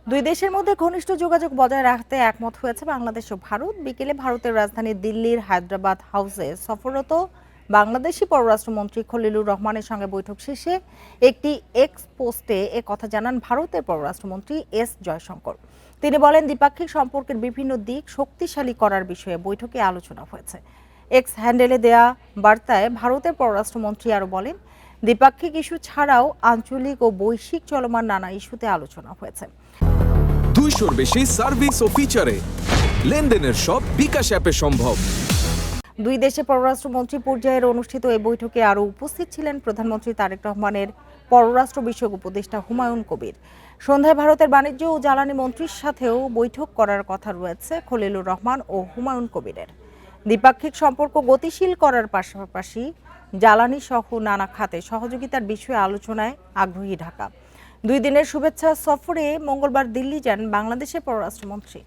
দুই দেশের মধ্যে ঘনিষ্ঠ যোগাযোগ বজায় রাখতে একমত হয়েছে বাংলাদেশ ও ভারত। বিকেলে ভারতের রাজধানী দিল্লির হায়দ্রাবাদ হাউসে সফররত বাংলাদেশি পররাষ্ট্রমন্ত্রী খলিলুর রহমানের সঙ্গে বৈঠক শেষে একটি এক্স পোস্টে কথা জানান ভারতের পররাষ্ট্রমন্ত্রী এস জয়শঙ্কর। তিনি বলেন, দ্বিপাক্ষিক সম্পর্কের বিভিন্ন দিক শক্তিশালী করার বিষয়ে বৈঠকে আলোচনা হয়েছে। এক্স হ্যান্ডেলে দেয়া বার্তায় ভারতের পররাষ্ট্রমন্ত্রী আরও বলেন, দ্বিপাক্ষিক ইস্যু ছাড়াও আঞ্চলিক ও বৈশ্বিক চলমান নানা ইস্যুতে আলোচনা হয়েছে। 200-র বেশি সার্ভিস ও ফিচারে লেনদেনের সব বিকাশ অ্যাপে সম্ভব। দুই দেশের পররাষ্ট্রমন্ত্রী পর্যায়ের অনুষ্ঠিত এই বৈঠকে আরও উপস্থিত ছিলেন প্রধানমন্ত্রী তারেক রহমানের পররাষ্ট্র বিষয়ক উপদেষ্টা হুমায়ুন কবির। সন্ধ্যায় ভারতের বাণিজ্য ও জ্বালানি মন্ত্রীর সাথেও বৈঠক করার কথা রয়েছে খলিলুর রহমান ও হুমায়ুন কবিরের। দ্বিপাক্ষিক সম্পর্ক গতিশীল করার পাশাপাশি জ্বালানি সহ নানা খাতে সহযোগিতার বিষয়ে আলোচনায় আগ্রহী ঢাকা। দুই দিনের শুভেচ্ছা সফরে মঙ্গলবার দিল্লি যান বাংলাদেশের পররাষ্ট্রমন্ত্রী।